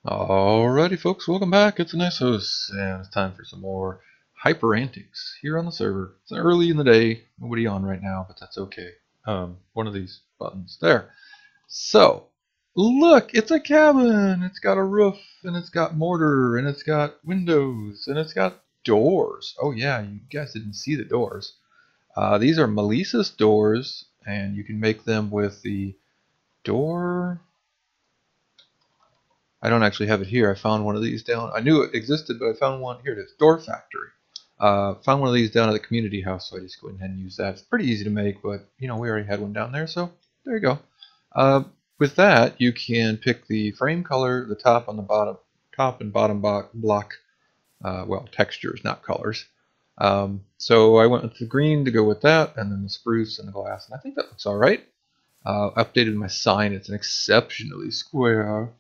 Alrighty folks, welcome back. It's Nessos, and it's time for some more HyperAntix here on the server. It's early in the day, nobody on right now, but that's okay. One of these buttons, there. So, look, it's a cabin! It's got a roof, and it's got mortar, and it's got windows, and it's got doors. Oh yeah, you guys didn't see the doors. These are Melissa's doors, and you can make them with the door... I don't actually have it here. I found one of these down. I knew it existed, but I found one. Here it is, Door Factory. Found one of these down at the community house, so I just go ahead and use that. It's pretty easy to make, but we already had one down there, so there you go. With that, you can pick the frame color, the top and bottom block, well, textures, not colors. So I went with the green to go with that, and then the spruce and the glass, and I think that looks all right. Updated my sign. It's an exceptionally square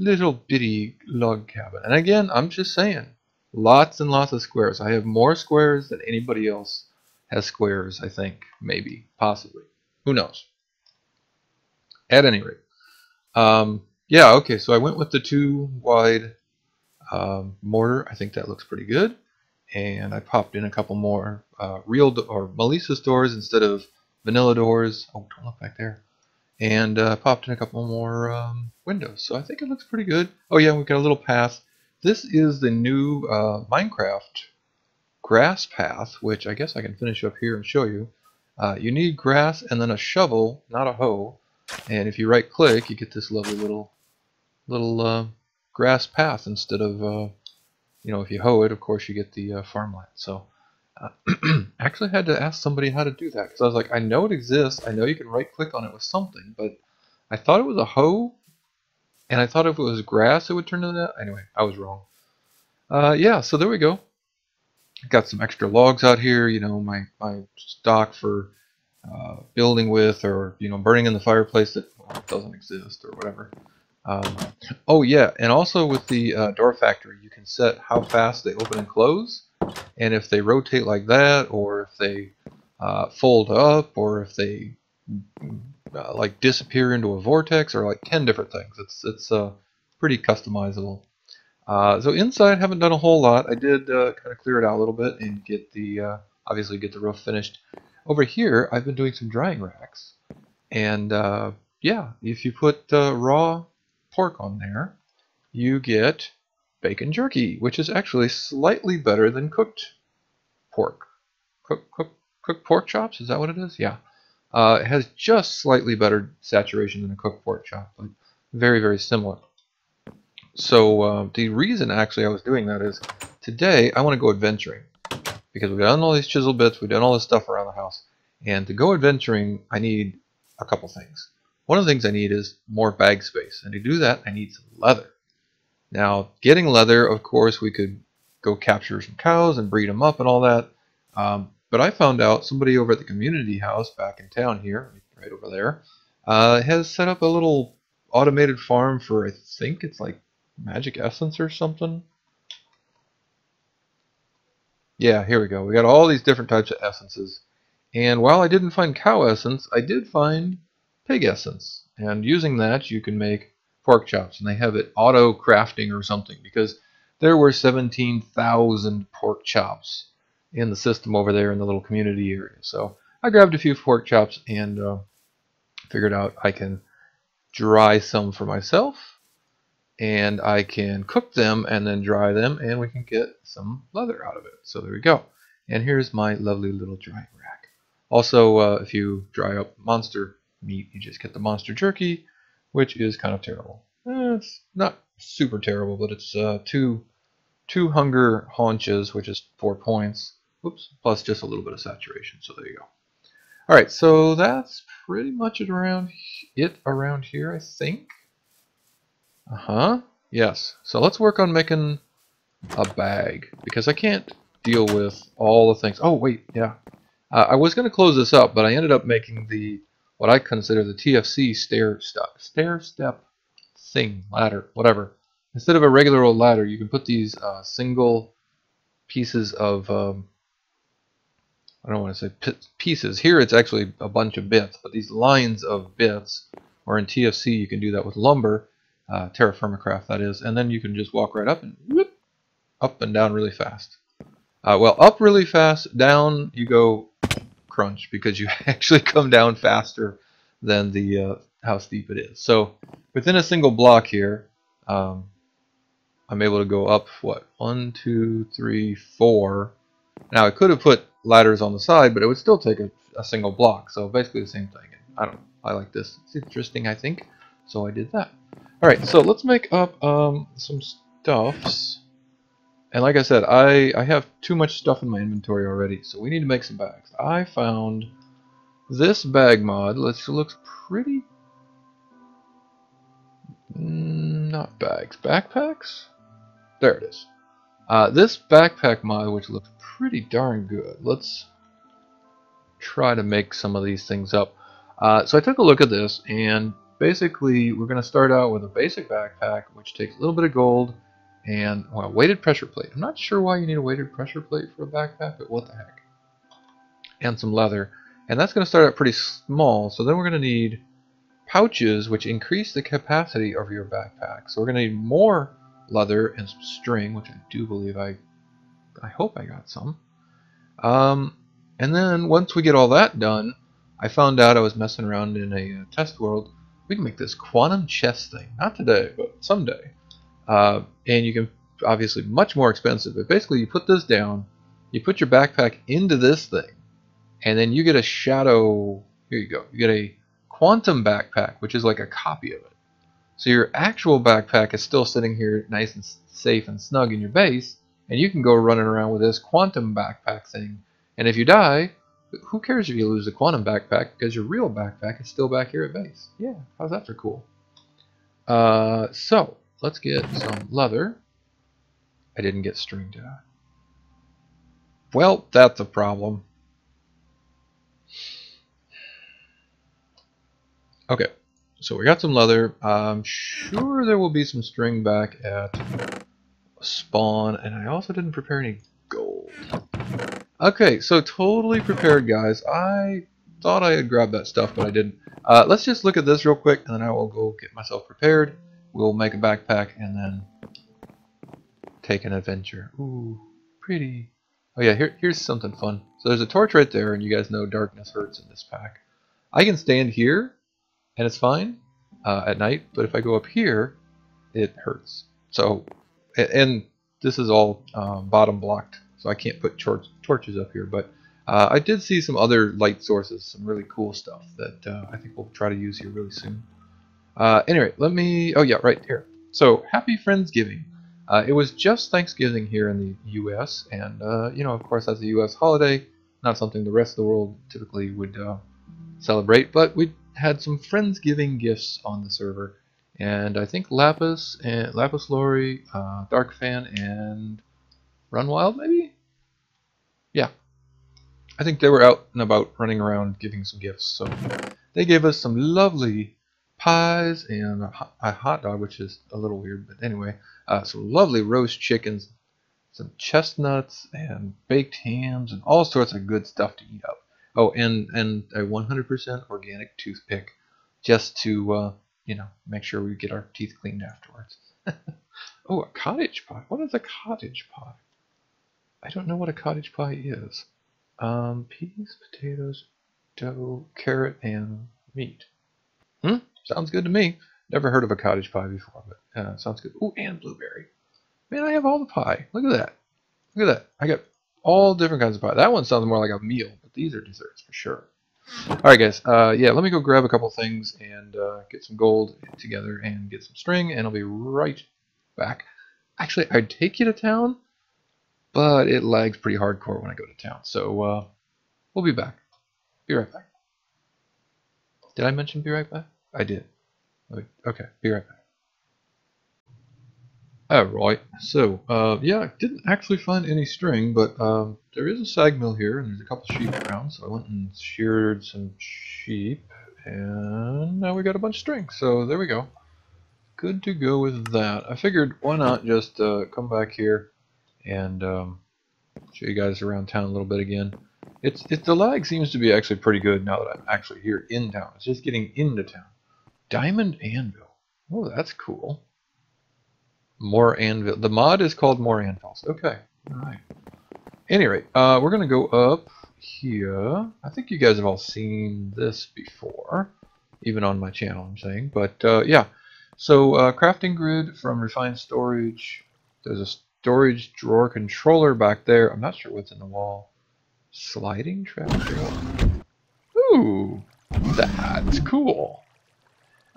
little bitty log cabin. And again, I'm just saying, lots and lots of squares. I have more squares than anybody else has squares, I think. Maybe. Possibly. Who knows? At any rate. Yeah, okay, so I went with the 2 wide mortar. I think that looks pretty good. And I popped in a couple more or Melissa's doors instead of vanilla doors. Oh, don't look back there. And popped in a couple more windows. So I think it looks pretty good. Oh yeah, we've got a little path. This is the new Minecraft grass path, which I guess I can finish up here and show you. You need grass and then a shovel, not a hoe. And if you right click, you get this lovely little grass path instead of, if you hoe it, of course you get the farmland. So actually had to ask somebody how to do that, because I was like, I know it exists, I know you can right click on it with something, but I thought it was a hoe, and I thought if it was grass it would turn into that. Anyway, I was wrong. Yeah, so there we go. Got some extra logs out here, my stock for building with, or burning in the fireplace that doesn't exist or whatever. Oh yeah, and also with the door factory, you can set how fast they open and close. And if they rotate like that, or if they fold up, or if they like disappear into a vortex, or like 10 different things, it's pretty customizable. So inside, haven't done a whole lot. I did kind of clear it out a little bit and get the obviously get the roof finished. Over here, I've been doing some drying racks, and yeah, if you put raw pork on there, you get bacon jerky, which is actually slightly better than cooked pork. Cooked pork chops, is that what it is? Yeah. It has just slightly better saturation than a cooked pork chop, but very, very similar. So the reason actually I was doing that is today I want to go adventuring, because we've done all these chisel bits, we've done all this stuff around the house, and to go adventuring I need a couple things. One of the things I need is more bag space, and to do that I need some leather. Now, getting leather, of course, we could go capture some cows and breed them up and all that. But I found out somebody over at the community house back in town here, right over there, has set up a little automated farm for, I think it's like magic essence or something. Yeah, here we go. We got all these different types of essences. And while I didn't find cow essence, I did find pig essence. And using that, you can make pork chops, and they have it auto crafting or something, because there were 17,000 pork chops in the system over there in the little community area. So I grabbed a few pork chops and figured out I can dry some for myself, and I can cook them and then dry them, and we can get some leather out of it. So there we go. And here's my lovely little drying rack. Also, if you dry up monster meat, you just get the monster jerky, which is kind of terrible. It's not super terrible, but it's two hunger haunches, which is 4 points. Oops, plus just a little bit of saturation. So there you go. All right, so that's pretty much it around here, I think. Yes. So let's work on making a bag, because I can't deal with all the things. Oh wait, yeah. I was going to close this up, but I ended up making what I consider the TFC stair step thing, ladder, whatever. Instead of a regular old ladder, you can put these single pieces of, I don't want to say pieces. Here it's actually a bunch of bits, but these lines of bits, or in TFC you can do that with lumber. terra firma craft that is, and then you can just walk right up and whoop, up and down really fast. Well, up really fast, down you go crunch, because you actually come down faster than the how steep it is. So within a single block here, I'm able to go up, what, 1, 2, 3, 4. Now I could have put ladders on the side, but it would still take a single block. So basically the same thing. I don't know. I like this. It's interesting, I think. So I did that. All right. So let's make up some stuffs. And like I said, I have too much stuff in my inventory already, so we need to make some bags. I found this bag mod. Looks pretty. Not bags, backpacks. There it is. This backpack mod, which looks pretty darn good. Let's try to make some of these things up. So I took a look at this, and basically we're going to start out with a basic backpack, which takes a little bit of gold and, well, weighted pressure plate. I'm not sure why you need a weighted pressure plate for a backpack, but what the heck. And some leather. And that's going to start out pretty small, so then we're going to need pouches, which increase the capacity of your backpack. So we're going to need more leather and some string, which I do believe I hope I got some. And then once we get all that done, I found out, I was messing around in a test world, we can make this quantum chest thing. Not today, but someday. And you can, obviously much more expensive, but basically you put this down, you put your backpack into this thing, and then you get a shadow, here you go, you get a quantum backpack, which is like a copy of it. So your actual backpack is still sitting here nice and safe and snug in your base, and you can go running around with this quantum backpack thing. And if you die, who cares if you lose the quantum backpack, because your real backpack is still back here at base. Yeah, how's that for cool? So let's get some leather. I didn't get string, did I? Well, that's a problem. Okay, so we got some leather. I'm sure there will be some string back at spawn, and I also didn't prepare any gold. Okay, so totally prepared, guys. I thought I had grabbed that stuff, but I didn't. Let's just look at this real quick, and then I will go get myself prepared. We'll make a backpack, and then take an adventure. Ooh, pretty. Oh yeah, here's something fun. So there's a torch right there, and you guys know darkness hurts in this pack. I can stand here, and it's fine at night, but if I go up here, it hurts. So, and this is all bottom blocked, so I can't put torches up here, but I did see some other light sources, some really cool stuff that I think we'll try to use here really soon. Anyway, let me, oh yeah, right here. So, happy Friendsgiving. It was just Thanksgiving here in the US, and you know, of course, that's a US holiday, not something the rest of the world typically would celebrate, but we had some Friendsgiving gifts on the server, and I think Lapis and LapisLauri, Darkphan, and Runwyld, maybe? Yeah. I think they were out and about running around giving some gifts, so they gave us some lovely pies and a hot dog, which is a little weird, but anyway, some lovely roast chickens, some chestnuts and baked hams and all sorts of good stuff to eat up. Oh, and a 100% organic toothpick, just to you know, make sure we get our teeth cleaned afterwards. Oh, a cottage pie. What is a cottage pie? I don't know what a cottage pie is. Peas, potatoes, dough, carrot, and meat. Sounds good to me. Never heard of a cottage pie before, but sounds good. Ooh, and blueberry. Man, I have all the pie. Look at that. Look at that. I got all different kinds of pie. That one sounds more like a meal, but these are desserts for sure. Alright, guys. Yeah, let me go grab a couple things and get some gold together and get some string, and I'll be right back. Actually, I'd take you to town, but it lags pretty hardcore when I go to town. So, we'll be back. Be right back. Did I mention be right back? I did. Okay, be right back. Alright, so, yeah, I didn't actually find any string, but there is a sag mill here, and there's a couple sheep around, so I went and sheared some sheep, and now we got a bunch of string, so there we go. Good to go with that. I figured, why not just come back here and show you guys around town a little bit again. The lag seems to be actually pretty good now that I'm actually here in town. It's just getting into town. Diamond Anvil. Oh, that's cool. More anvil. The mod is called More Anvils. Okay. All right. Anyway, we're gonna go up here. I think you guys have all seen this before, even on my channel, I'm saying. But yeah. So crafting grid from refined storage. There's a storage drawer controller back there. I'm not sure what's in the wall. Sliding trap door. Ooh, that's cool.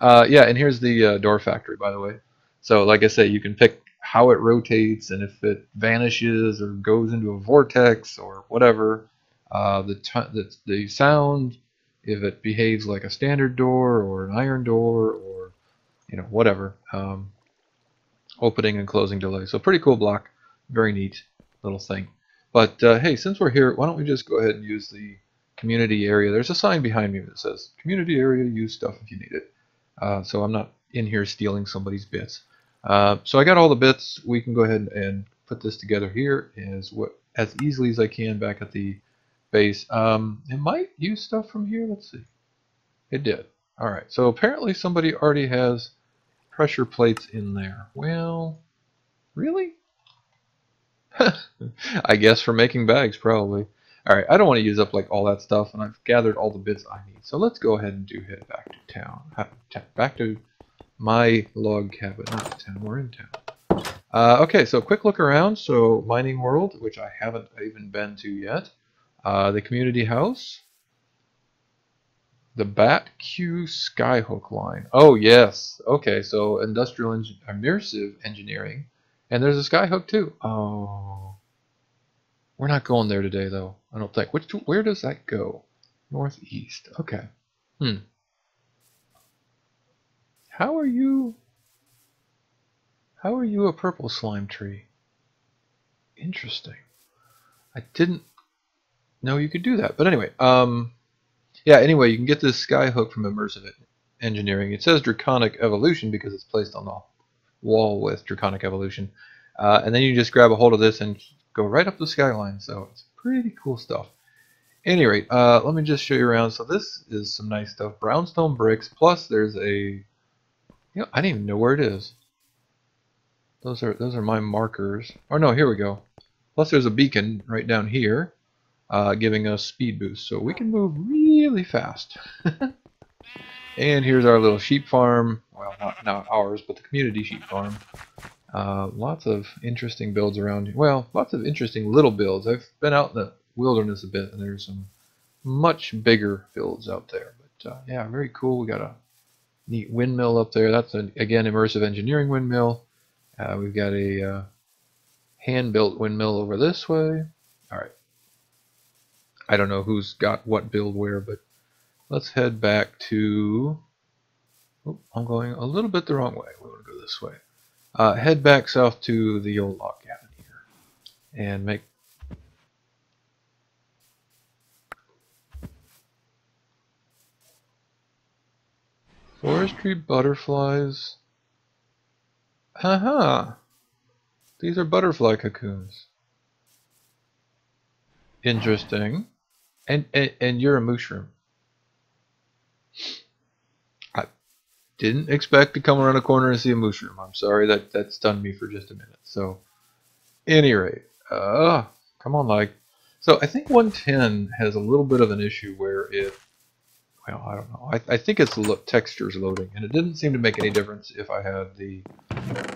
Yeah, and here's the door factory, by the way. So, like I say, you can pick how it rotates and if it vanishes or goes into a vortex or whatever. The sound, if it behaves like a standard door or an iron door or whatever. Opening and closing delay. So pretty cool block, very neat little thing. But hey, since we're here, why don't we just go ahead and use the community area. There's a sign behind me that says community area, use stuff if you need it. So I'm not in here stealing somebody's bits. So I got all the bits. We can go ahead and put this together here as easily as I can back at the base. It might use stuff from here. Let's see. It did. All right. So apparently somebody already has pressure plates in there. Well, really? I guess for making bags, probably. Alright, I don't want to use up like all that stuff, and I've gathered all the bits I need. So let's go ahead and head back to town. Back to my log cabin. Not town, we're in town. Okay, so quick look around. So Mining World, which I haven't even been to yet. The community house. The BatQ Skyhook line. Oh yes. Okay, so industrial immersive engineering. And there's a skyhook too. Oh. We're not going there today though, I don't think. Where does that go? Northeast. Okay. How are you a purple slime tree? Interesting. I didn't know you could do that. But anyway, yeah, anyway, you can get this skyhook from immersive engineering. It says draconic evolution because it's placed on the wall with draconic evolution. And then you just grab a hold of this and go right up the skyline. So it's pretty cool stuff. At any rate, let me just show you around. So this is some nice stuff. Brownstone bricks. Plus there's a, I didn't even know where it is. Those are my markers. Oh no, here we go. Plus there's a beacon right down here, giving us speed boost. So we can move really fast. And here's our little sheep farm. Well, not ours, but the community sheep farm. Lots of interesting builds around here. Well, lots of interesting little builds. I've been out in the wilderness a bit, and there's some much bigger builds out there. But yeah, very cool. We got a neat windmill up there. That's again immersive engineering windmill. We've got a hand-built windmill over this way. All right. I don't know who's got what build where, but let's head back to. Oh, I'm going a little bit the wrong way. We want to go this way. Head back south to the old log cabin here and make forestry butterflies. Haha, these are butterfly cocoons. Interesting. And you're a mushroom. I didn't expect to come around a corner and see a mushroom. I'm sorry, that stunned me for just a minute. So, any rate, come on, like. So I think 110 has a little bit of an issue where it, well, I don't know. I think it's textures loading, and it didn't seem to make any difference if I had the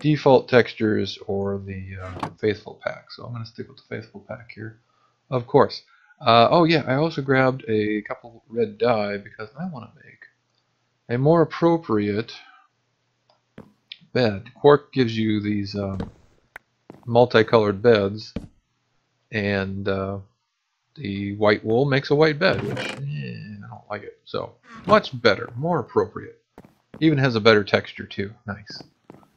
default textures or the faithful pack. So I'm going to stick with the faithful pack here, of course. Oh yeah, I also grabbed a couple red dye because I want to make a more appropriate bed. Quark gives you these multicolored beds, and the white wool makes a white bed, which I don't like it. So much better, more appropriate. Even has a better texture too. Nice.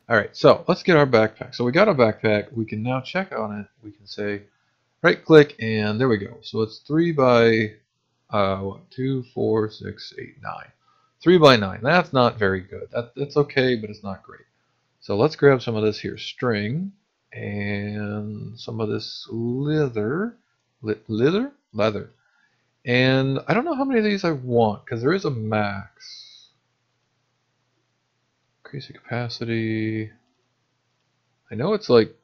Alright, so let's get our backpack. So we got our backpack. We can now check on it. We can say right click, and there we go. So it's 3 by 2, 4, 6, 8, 9. 3 by 9. That's not very good. That's okay, but it's not great. So let's grab some of this here string and some of this leather. Leather. And I don't know how many of these I want because there is a max. Increase the capacity. I know it's like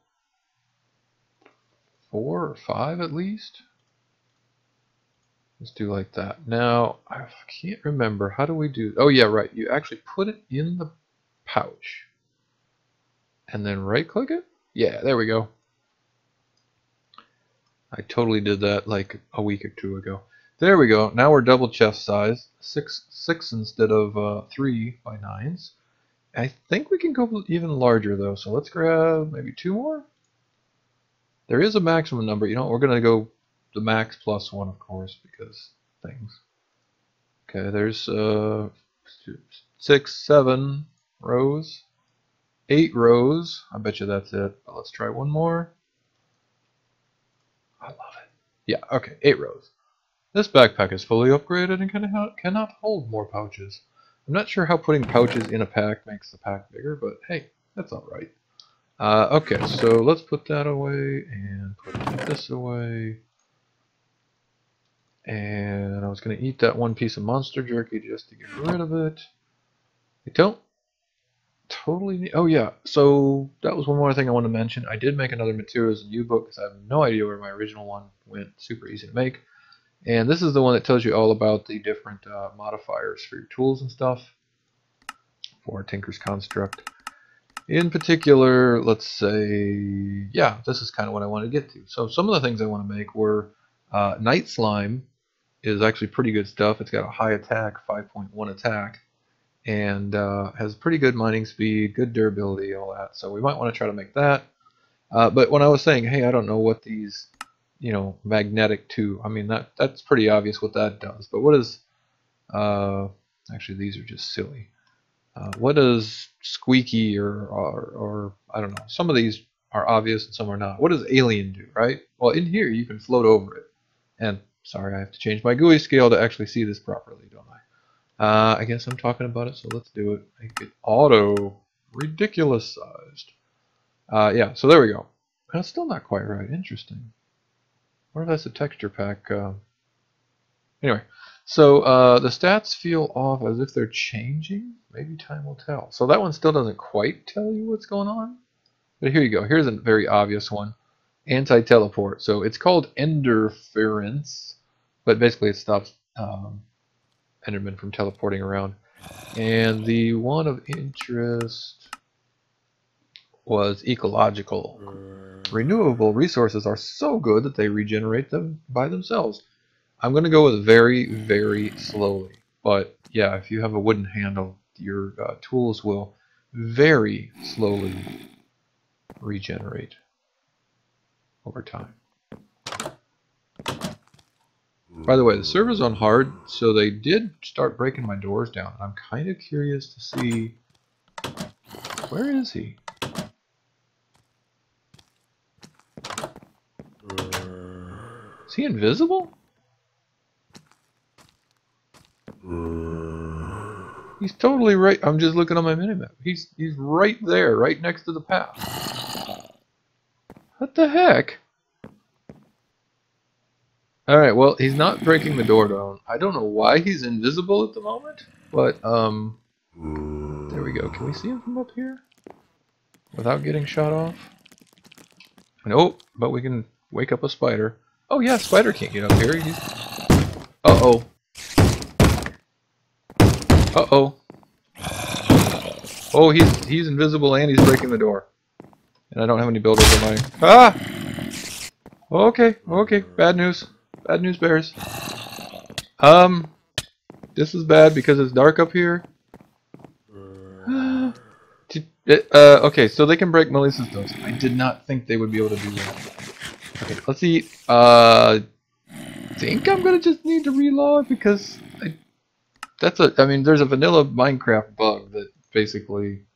4 or 5 at least. Let's do like that. Now, I can't remember. How do we do? Oh yeah, right. You actually put it in the pouch. And then right click it? Yeah, there we go. I totally did that like a week or 2 ago. There we go. Now we're double chest size. 6 instead of 3 by 9s. I think we can go even larger though. So let's grab maybe 2 more. There is a maximum number. You know, we're going to go the max plus 1, of course, because things. Okay, there's 6, 7 rows. 8 rows. I bet you that's it. But let's try one more. I love it. Yeah, okay, 8 rows. This backpack is fully upgraded and cannot hold more pouches. I'm not sure how putting pouches in a pack makes the pack bigger, but hey, that's alright. Okay, so let's put that away and put this away. And I was going to eat that one piece of monster jerky just to get rid of it. I don't totally need... Oh yeah, so that was one more thing I wanted to mention. I did make another materials and U-book because I have no idea where my original one went. Super easy to make. And this is the one that tells you all about the different modifiers for your tools and stuff for Tinker's Construct. In particular, let's say, yeah, this is kind of what I want to get to. So some of the things I want to make were Night Slime is actually pretty good stuff. It's got a high attack, 5.1 attack, and has pretty good mining speed, good durability, all that. So we might want to try to make that. But when I was saying, hey, I don't know what these, you know, magnetic 2, I mean, that's pretty obvious what that does. But what is, actually these are just silly. What does squeaky or I don't know, some of these are obvious and some are not. What does alien do, right? Well, in here you can float over it. And sorry, I have to change my GUI scale to actually see this properly, don't I? I guess I'm talking about it, so let's do it. Make it auto ridiculous sized. Yeah, so there we go. That's still not quite right. Interesting. What if that's a texture pack? Anyway, so the stats feel off as if they're changing. Maybe time will tell. So that one still doesn't quite tell you what's going on. But here you go. Here's a very obvious one. Anti-teleport. So it's called Enderference, but basically it stops Endermen from teleporting around. And the one of interest was ecological. Renewable resources are so good that they regenerate them by themselves. I'm going to go with very, very slowly. But yeah, if you have a wooden handle, your tools will very slowly regenerate over time. By the way, the server's on hard, so they did start breaking my doors down. I'm kind of curious to see, where is he? Is he invisible? He's totally right. I'm just looking on my minimap. He's right there, right next to the path. What the heck? Alright, well, he's not breaking the door down. I don't know why he's invisible at the moment, but, there we go. Can we see him from up here? Without getting shot off? Nope, but we can wake up a spider. Oh yeah, spider can't get up here. He's... Uh-oh. Uh-oh. Oh, he's invisible and he's breaking the door. And I don't have any builders on mine. Ah! Okay, okay, bad news. Bad news bears. This is bad because it's dark up here. Okay, so they can break Melissa's doors. I did not think they would be able to do that. Okay, let's see. I think I'm gonna just need to reload because I mean, there's a vanilla Minecraft bug that basically,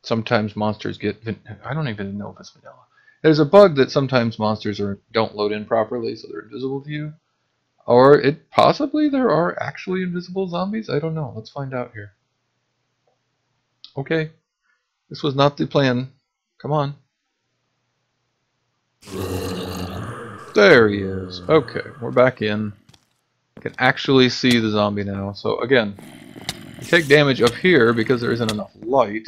sometimes monsters get, I don't even know if it's vanilla. There's a bug that sometimes monsters don't load in properly, so they're invisible to you. Or possibly there are actually invisible zombies. I don't know. Let's find out here. Okay, this was not the plan. Come on. There he is. Okay, we're back in. I can actually see the zombie now. So again, I take damage up here because there isn't enough light.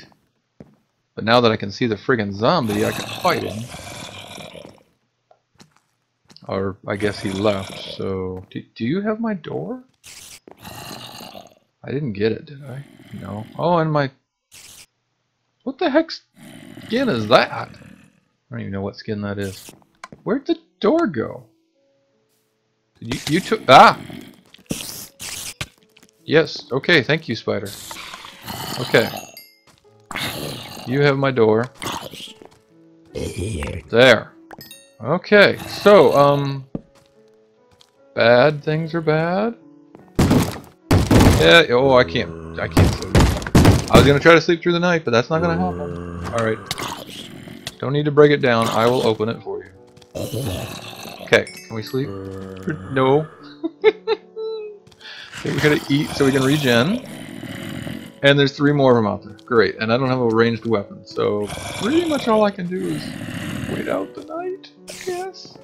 But now that I can see the friggin' zombie, I can fight him. Or I guess he left, so... Do you have my door? I didn't get it, did I? No. Oh, and my... What the heck skin is that? I don't even know what skin that is. Where'd the door go? You took... Ah! Yes, okay, thank you, spider. Okay. You have my door. There. Okay, so, bad things are bad? Yeah, oh, I can't sleep. I was gonna try to sleep through the night, but that's not gonna happen. Alright. Don't need to break it down, I will open it for you. Okay, can we sleep? No. Okay, we're gonna eat so we can regen. And there's 3 more of them out there. Great, and I don't have a ranged weapon, so pretty much all I can do is wait out the night, I guess.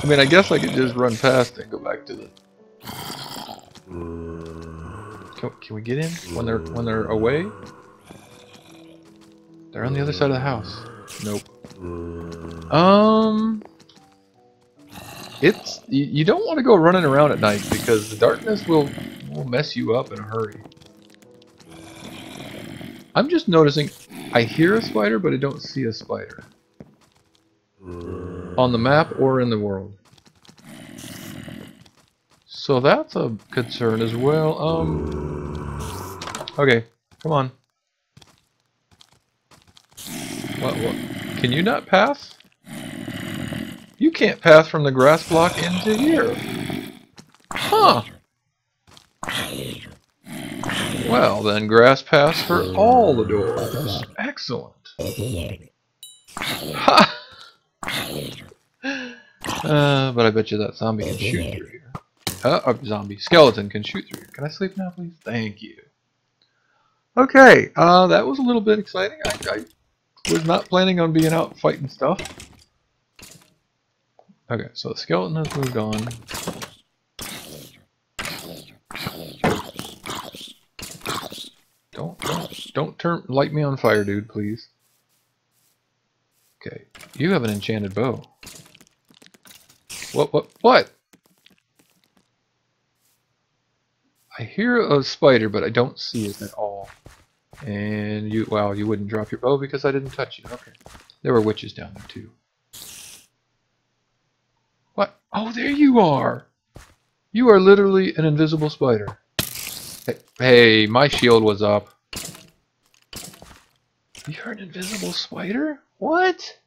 I mean, I guess I could just run past and go back to the... Can we get in when they're away? They're on the other side of the house. Nope. It's you don't want to go running around at night because the darkness will mess you up in a hurry. I'm just noticing I hear a spider, but I don't see a spider on the map or in the world. So that's a concern as well. Okay, come on. What? Can you not pass? You can't pass from the grass block into here. Huh. Well, then grass pass for all the doors. Excellent. Ha! But I bet you that zombie can shoot through here. Zombie. Skeleton can shoot through here. Can I sleep now, please? Thank you. Okay, that was a little bit exciting. I was not planning on being out fighting stuff. Okay, so the skeleton has moved on. Don't light me on fire, dude, please. Okay, you have an enchanted bow. What? I hear a spider, but I don't see it at all. And you wouldn't drop your bow because I didn't touch you. Okay. There were witches down there too. What? Oh, there you are! You are literally an invisible spider. Hey, my shield was up. You're an invisible spider? What?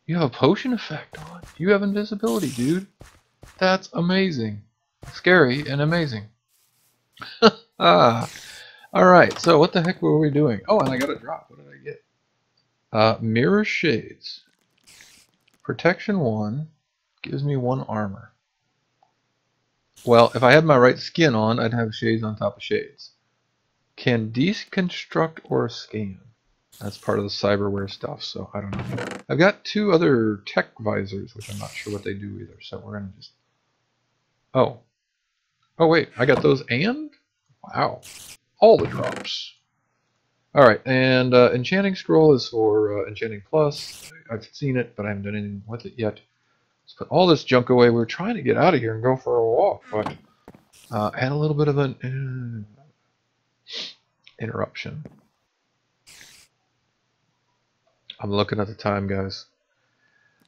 You have a potion effect on. You have invisibility, dude. That's amazing. Scary and amazing. Alright, so what the heck were we doing? Oh, and I got a drop. What did I get? Mirror Shades. Protection 1 gives me 1 armor. Well, if I had my right skin on, I'd have shades on top of shades. Can deconstruct or scan. That's part of the cyberware stuff, so I don't know. I've got 2 other tech visors, which I'm not sure what they do either, so we're going to just... Oh, wait, I got those and? Wow. All the drops. Alright, and Enchanting Scroll is for Enchanting Plus. I've seen it, but I haven't done anything with it yet. Let's put all this junk away. We're trying to get out of here and go for a walk, but had a little bit of an interruption. I'm looking at the time, guys.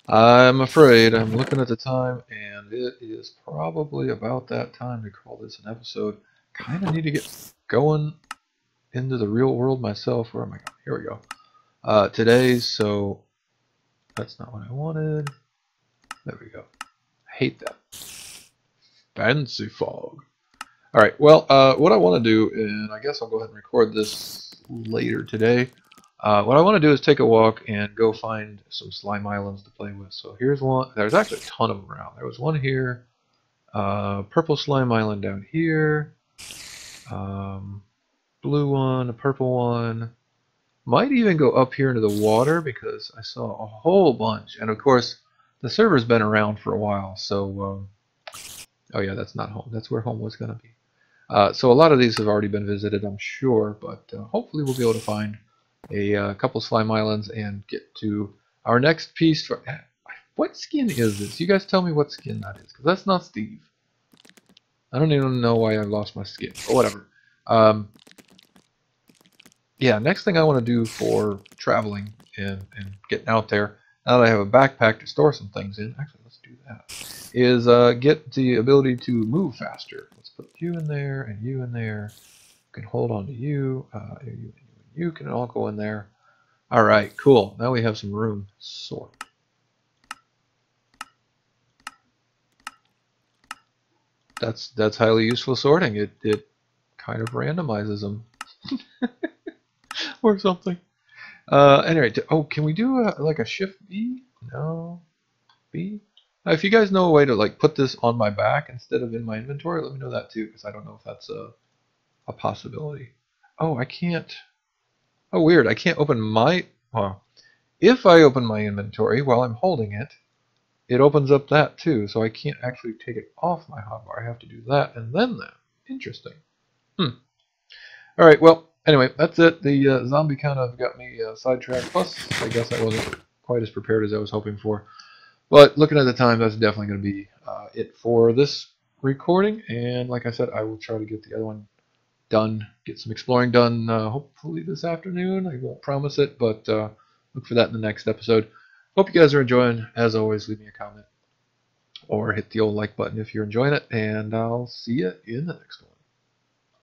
I'm afraid I'm looking at the time, and it is probably about that time to call this an episode. Kind of need to get going into the real world myself. Where am I going? Here we go. Today's, so that's not what I wanted. There we go. I hate that. Fancy fog. Alright, well, what I want to do, and I guess I'll go ahead and record this later today. What I want to do is take a walk and go find some slime islands to play with. So here's one. There's actually a ton of them around. There was one here. Purple slime island down here. Blue one, a purple one. Might even go up here into the water because I saw a whole bunch. And of course, the server's been around for a while, so Oh yeah, that's not home. That's where home was going to be. So a lot of these have already been visited, I'm sure, but hopefully we'll be able to find a couple slime islands and get to our next piece. What skin is this? You guys tell me what skin that is, because that's not Steve. I don't even know why I lost my skin, but whatever. Yeah, next thing I want to do for traveling and getting out there, now that I have a backpack to store some things in, actually let's do that, is get the ability to move faster. Let's put you in there and you in there. You can hold on to you. You can all go in there. All right, cool. Now we have some room. Sort. That's highly useful sorting. It kind of randomizes them or something. Anyway, oh, can we do like a shift B? No, B. If you guys know a way to like put this on my back instead of in my inventory, let me know that too, because I don't know if that's a possibility. Oh, I can't. Oh, weird. I can't open my. Well, if I open my inventory while I'm holding it, it opens up that too, so I can't actually take it off my hotbar. I have to do that and then that. Interesting. All right, well, anyway, that's it. The zombie kind of got me sidetracked. Plus, I guess I wasn't quite as prepared as I was hoping for. But looking at the time, that's definitely going to be it for this recording. And like I said, I will try to get the other one done, get some exploring done, hopefully this afternoon. I won't promise it, but look for that in the next episode. Hope you guys are enjoying. As always, leave me a comment or hit the old like button if you're enjoying it, and I'll see you in the next one.